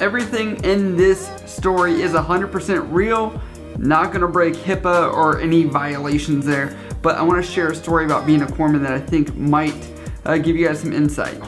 Everything in this story is 100% real. Not gonna break HIPAA or any violations there, but I want to share a story about being a corpsman that I think might give you guys some insight.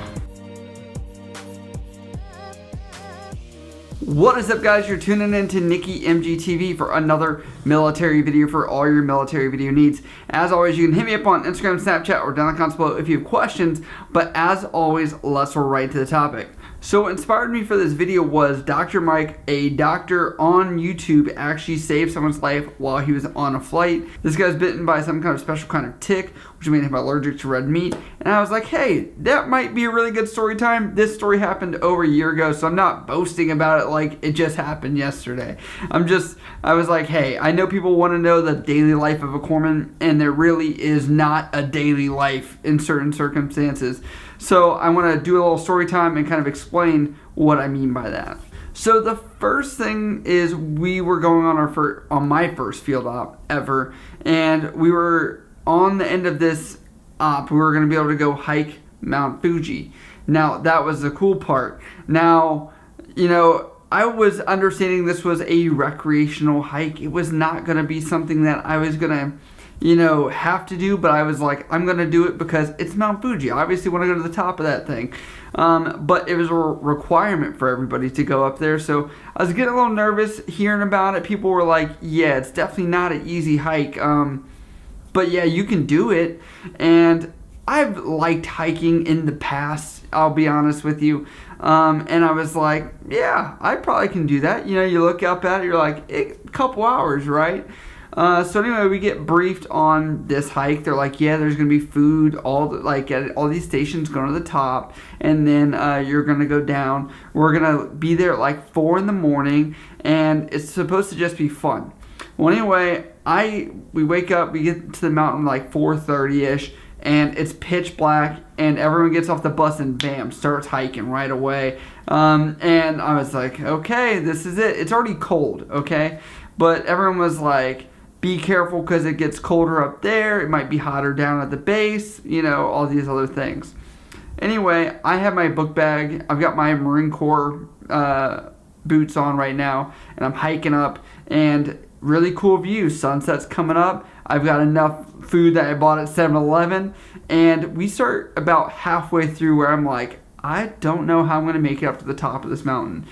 What is up, guys? You're tuning in to Nikki MGTV for another military video for all your military video needs. As always, you can hit me up on Instagram, Snapchat, or down in the comments below if you have questions, but as always, let's roll right to the topic. So what inspired me for this video was Dr. Mike, a doctor on YouTube, actually saved someone's life while he was on a flight. This guy's bitten by some kind of special kind of tick, which made him allergic to red meat. And I was like, hey, that might be a really good story time. This story happened over a year ago, so I'm not boasting about it like it just happened yesterday. I was like, hey, I know people want to know the daily life of a corpsman, and there really is not a daily life in certain circumstances. So I want to do a little story time and kind of explain what I mean by that. So the first thing is we were going on my first field op ever, and we were on the end of this op. We were going to be able to go hike Mount Fuji. Now that was the cool part. Now, you know, I was understanding this was a recreational hike. It was not going to be something that I was going to, you know, have to do, but I was like, I'm going to do it because it's Mount Fuji. I obviously want to go to the top of that thing. But it was a requirement for everybody to go up there. So I was getting a little nervous hearing about it. People were like, yeah, it's definitely not an easy hike. But yeah, you can do it. And I've liked hiking in the past, I'll be honest with you. And I was like, yeah, I probably can do that. You know, you look up at it, you're like, a couple hours, right? So anyway, we get briefed on this hike. They're like, yeah, there's gonna be food at all these stations going to the top, and then you're gonna go down. We're gonna be there at like 4 in the morning, and it's supposed to just be fun. Well, anyway, we wake up, we get to the mountain like 4:30ish, and it's pitch black, and everyone gets off the bus and bam, starts hiking right away. And I was like, okay, this is it. It's already cold, okay, but everyone was like, be careful because it gets colder up there. It might be hotter down at the base, you know, all these other things. Anyway, I have my book bag. I've got my Marine Corps boots on right now, and I'm hiking up, and really cool view. Sunset's coming up. I've got enough food that I bought at 7-Eleven, and we start about halfway through where I'm like, I don't know how I'm going to make it up to the top of this mountain.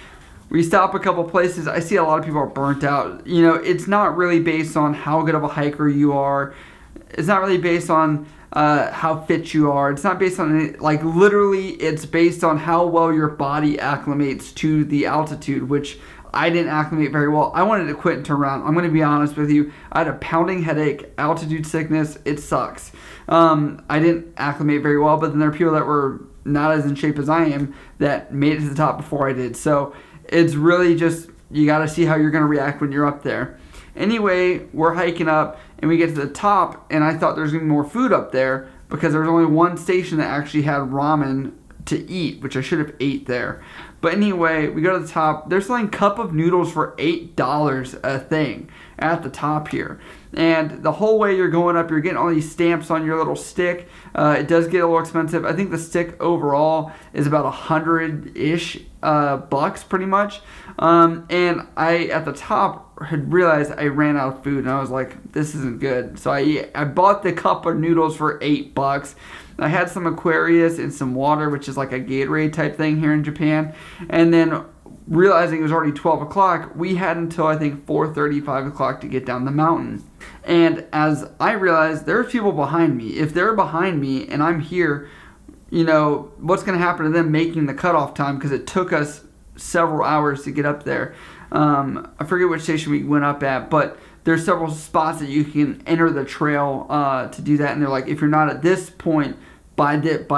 We stop a couple places. I see a lot of people are burnt out. You know, it's not really based on how good of a hiker you are. It's not really based on how fit you are. It's not based on any, like, literally it's based on how well your body acclimates to the altitude, which I didn't acclimate very well. I wanted to quit and turn around. I'm going to be honest with you. I had a pounding headache, altitude sickness. It sucks. I didn't acclimate very well, but then there are people that were not as in shape as I am that made it to the top before I did. So it's really just, you got to see how you're going to react when you're up there. Anyway, we're hiking up, and we get to the top, and I thought there was going to be more food up there because there was only one station that actually had ramen to eat, which I should have ate there. But anyway, we go to the top. They're selling cup of noodles for $8 a thing at the top here. And the whole way you're going up, you're getting all these stamps on your little stick. It does get a little expensive. I think the stick overall is about $100-ish bucks pretty much. And I, at the top, had realized I ran out of food, and I was like, this isn't good. So I bought the cup of noodles for $8. I had some Aquarius and some water, which is like a Gatorade type thing here in Japan. And then realizing it was already 12 o'clock, we had until I think 4:30, 5 o'clock to get down the mountain. And as I realized, there's people behind me. If they're behind me and I'm here, you know, what's going to happen to them making the cutoff time? Because it took us several hours to get up there. I forget which station we went up at, but there's several spots that you can enter the trail to do that. And they're like, if you're not at this point by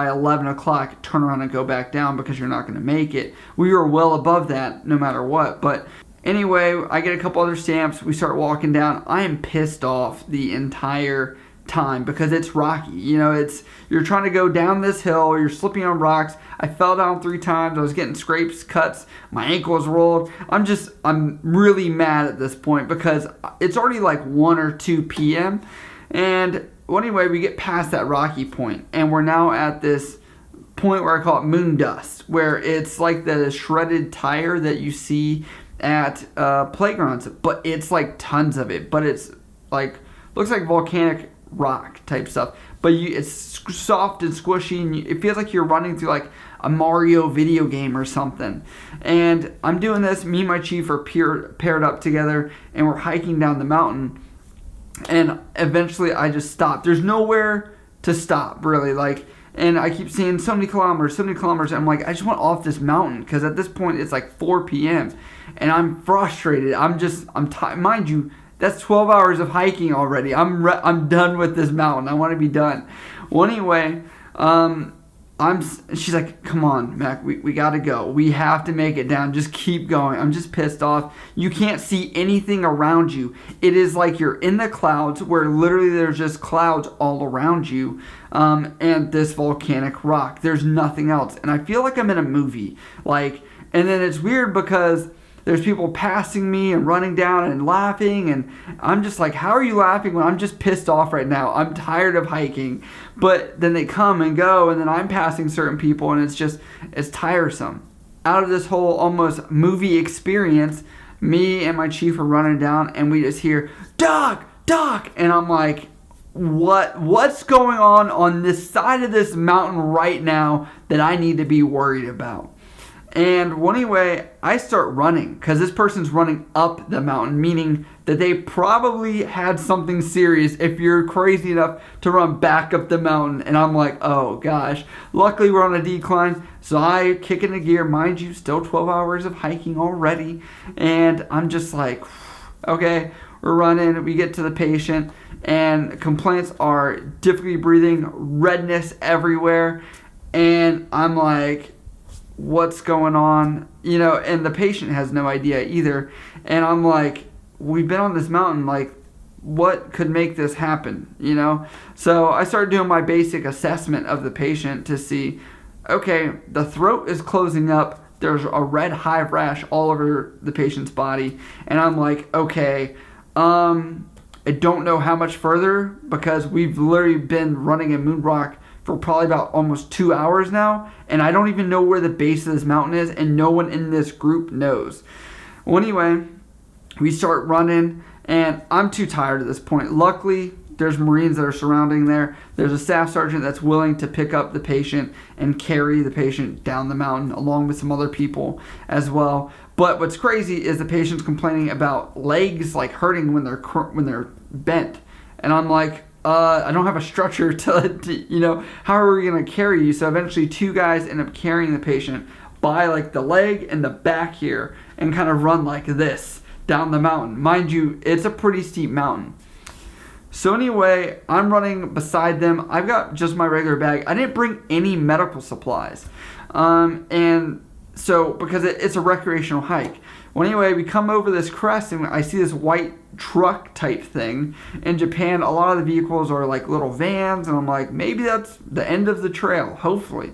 11 o'clock, turn around and go back down because you're not going to make it. We were well above that no matter what. But anyway, I get a couple other stamps. We start walking down. I am pissed off the entire time because it's rocky. You know, you're trying to go down this hill, you're slipping on rocks. I fell down 3 times. I was getting scrapes, cuts, my ankle was rolled. I'm really mad at this point because it's already like 1 or 2 p.m. and well, anyway, we get past that rocky point, and we're now at this point where I call it moon dust, where it's like the shredded tire that you see at playgrounds, but it's like tons of it, but it's like looks like volcanic rock type stuff, but it's soft and squishy, and it feels like you're running through like a Mario video game or something. And I'm doing this, me and my chief are paired up together, and we're hiking down the mountain, and eventually I just stop. There's nowhere to stop, really, like, and I keep seeing so many kilometers, and I'm like, I just want off this mountain, because at this point it's like 4 p.m. and I'm frustrated. I'm tired. Mind you, that's 12 hours of hiking already. I'm done with this mountain. I want to be done. Well, anyway, she's like, come on, Mac, we got to go. We have to make it down. Just keep going. I'm just pissed off. You can't see anything around you. It is like you're in the clouds, where literally there's just clouds all around you, and this volcanic rock. There's nothing else. And I feel like I'm in a movie. Like, and then it's weird because there's people passing me and running down and laughing, and I'm just like, how are you laughing when I'm just pissed off right now? I'm tired of hiking. But then they come and go, and then I'm passing certain people, and it's tiresome. Out of this whole almost movie experience, me and my chief are running down, and we just hear, Doc! And I'm like, what's going on this side of this mountain right now that I need to be worried about? And well, anyway, I start running, because this person's running up the mountain, meaning that they probably had something serious if you're crazy enough to run back up the mountain. And I'm like, oh gosh. Luckily, we're on a decline, so I kick into gear. Mind you, still 12 hours of hiking already. And I'm just like, okay, we're running. We get to the patient, and complaints are difficulty breathing, redness everywhere. And I'm like, what's going on? And the patient has no idea either. And I'm like, we've been on this mountain, like, what could make this happen? So I started doing my basic assessment of the patient to see, okay, the throat is closing up, there's a red hive rash all over the patient's body, and I'm like, okay, I don't know how much further, because we've literally been running in Moon Rock for probably about almost 2 hours now, and I don't even know where the base of this mountain is, and no one in this group knows. Well, anyway, we start running, and I'm too tired at this point. Luckily, there's Marines that are surrounding there. There's a staff sergeant that's willing to pick up the patient and carry the patient down the mountain, along with some other people as well. But what's crazy is the patient's complaining about legs like hurting when they're bent, and I'm like, I don't have a stretcher to how are we going to carry you? So eventually 2 guys end up carrying the patient by like the leg and the back here, and kind of run like this down the mountain. Mind you, it's a pretty steep mountain. So anyway, I'm running beside them. I've got just my regular bag. I didn't bring any medical supplies. And so, because it's a recreational hike. Well, anyway, we come over this crest, and I see this white truck type thing. In Japan, a lot of the vehicles are like little vans, and I'm like, maybe that's the end of the trail, hopefully.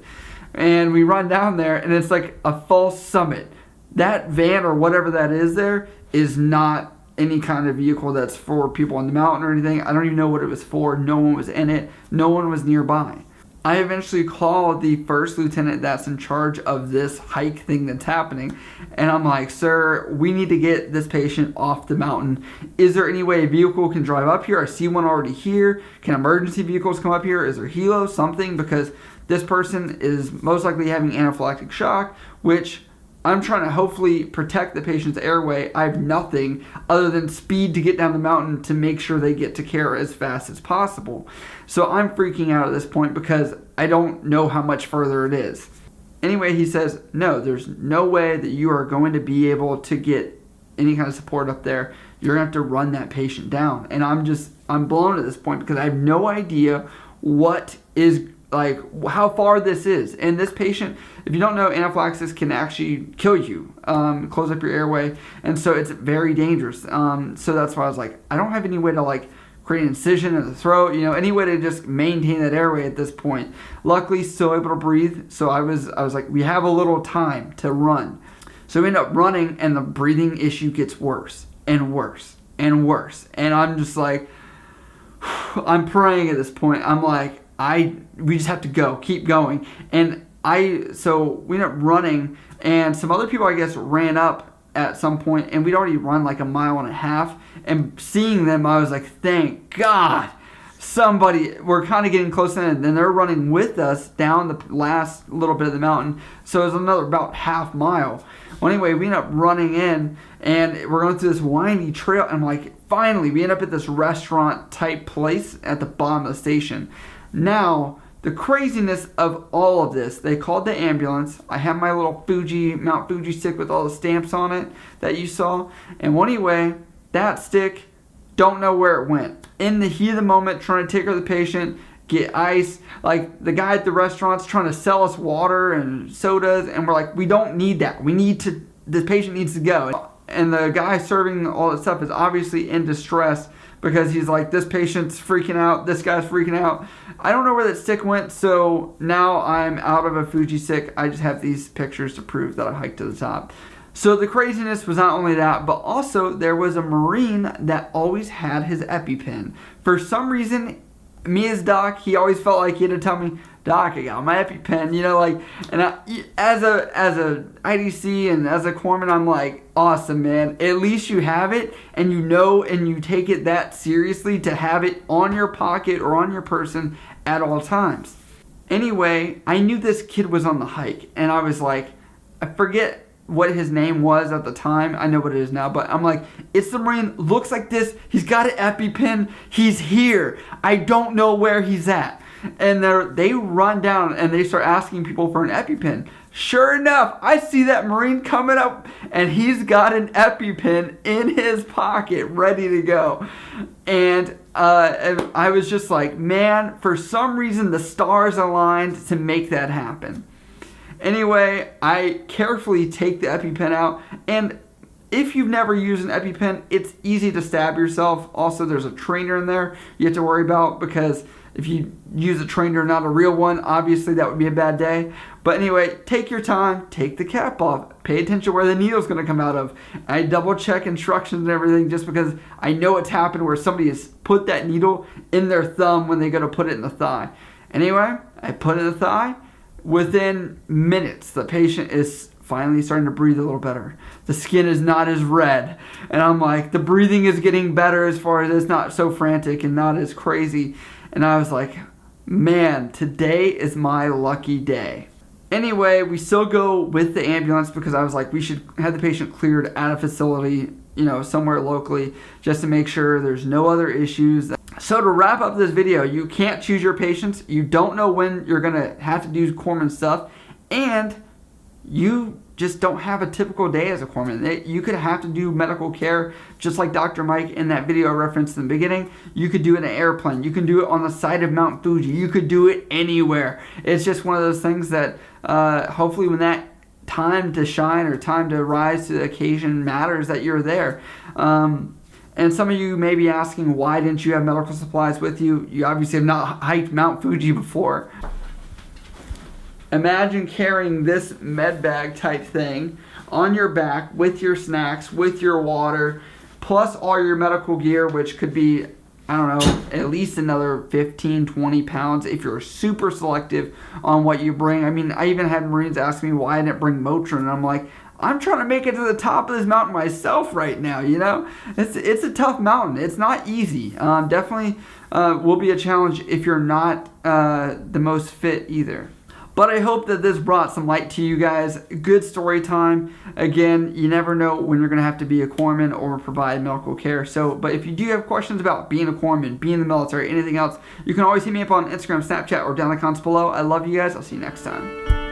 And we run down there, and it's like a false summit. That van or whatever that is there is not any kind of vehicle that's for people on the mountain or anything. I don't even know what it was for. No one was in it. No one was nearby. I eventually called the first lieutenant that's in charge of this hike thing that's happening, and I'm like, sir, we need to get this patient off the mountain. Is there any way a vehicle can drive up here? I see one already here. Can emergency vehicles come up here? Is there helo, something? Because this person is most likely having anaphylactic shock, which I'm trying to hopefully protect the patient's airway. I have nothing other than speed to get down the mountain to make sure they get to care as fast as possible. So I'm freaking out at this point because I don't know how much further it is. Anyway, he says, no, there's no way that you are going to be able to get any kind of support up there. You're going to have to run that patient down. And I'm blown at this point because I have no idea what is, like, how far this is. And this patient, if you don't know, anaphylaxis can actually kill you, close up your airway, and so it's very dangerous. So that's why I was like, I don't have any way to like create an incision in the throat, any way to just maintain that airway at this point. Luckily, still able to breathe. So I was like, we have a little time to run. So we end up running, and the breathing issue gets worse and worse and worse. And I'm just like, I'm praying at this point. I'm like, we just have to go, keep going. And So we ended up running, and some other people, I guess, ran up at some point, and we'd already run like 1.5 miles, and seeing them, I was like, thank God, we're kind of getting close in, and then they're running with us down the last little bit of the mountain, so it was another about half mile. Well, anyway, we end up running in, and we're going through this windy trail, and like, finally, we end up at this restaurant type place at the bottom of the station. Now, the craziness of all of this, they called the ambulance. I have my little Mount Fuji stick with all the stamps on it that you saw. And anyway, that stick, don't know where it went. In the heat of the moment, trying to take care of the patient, get ice. Like, the guy at the restaurant's trying to sell us water and sodas, and we're like, we don't need that. The patient needs to go. And the guy serving all that stuff is obviously in distress, because he's like, this patient's freaking out, this guy's freaking out. I don't know where that stick went, so now I'm out of a Fuji stick. I just have these pictures to prove that I hiked to the top. So the craziness was not only that, but also there was a Marine that always had his EpiPen. For some reason, me as Doc, he always felt like he had to tell me, Doc, I got my EpiPen, you know, like, and as a IDC and as a corpsman, I'm like, awesome, man. At least you have it, and you know, and you take it that seriously to have it on your pocket or on your person at all times. Anyway, I knew this kid was on the hike, and I was like, I forget what his name was at the time. I know what it is now, but I'm like, it's the Marine, looks like this, he's got an EpiPen, he's here. I don't know where he's at. And they run down and they start asking people for an EpiPen. Sure enough, I see that Marine coming up, and he's got an EpiPen in his pocket, ready to go. And I was just like, man, for some reason the stars aligned to make that happen. Anyway, I carefully take the EpiPen out, and if you've never used an EpiPen, it's easy to stab yourself. Also, there's a trainer in there you have to worry about, because if you use a trainer, not a real one, obviously that would be a bad day. But anyway, take your time, take the cap off, pay attention where the needle's going to come out of. I double check instructions and everything, just because I know it's happened where somebody has put that needle in their thumb when they go to put it in the thigh. Anyway, I put it in the thigh. Within minutes, the patient is finally starting to breathe a little better. The skin is not as red. And I'm like, the breathing is getting better as far as it's not so frantic and not as crazy. And I was like, man, today is my lucky day. Anyway, we still go with the ambulance, because I was like, we should have the patient cleared at a facility, you know, somewhere locally, just to make sure there's no other issues. So to wrap up this video, you can't choose your patients. You don't know when you're going to have to do corpsman stuff. And you just don't have a typical day as a corpsman. You could have to do medical care, just like Dr. Mike in that video I referenced in the beginning. You could do it in an airplane. You can do it on the side of Mount Fuji. You could do it anywhere. It's just one of those things that hopefully when that time to shine or time to rise to the occasion matters, that you're there. And some of you may be asking, why didn't you have medical supplies with you? You obviously have not hiked Mount Fuji before. Imagine carrying this med bag type thing on your back with your snacks, with your water, plus all your medical gear, which could be, I don't know, at least another 15, 20 pounds if you're super selective on what you bring. I mean, I even had Marines ask me why I didn't bring Motrin, and I'm like, I'm trying to make it to the top of this mountain myself right now, you know? It's a tough mountain. It's not easy. Definitely will be a challenge if you're not the most fit either. But I hope that this brought some light to you guys. Good story time. Again, you never know when you're going to have to be a corpsman or provide medical care. But if you do have questions about being a corpsman, being in the military, anything else, you can always hit me up on Instagram, Snapchat, or down in the comments below. I love you guys. I'll see you next time.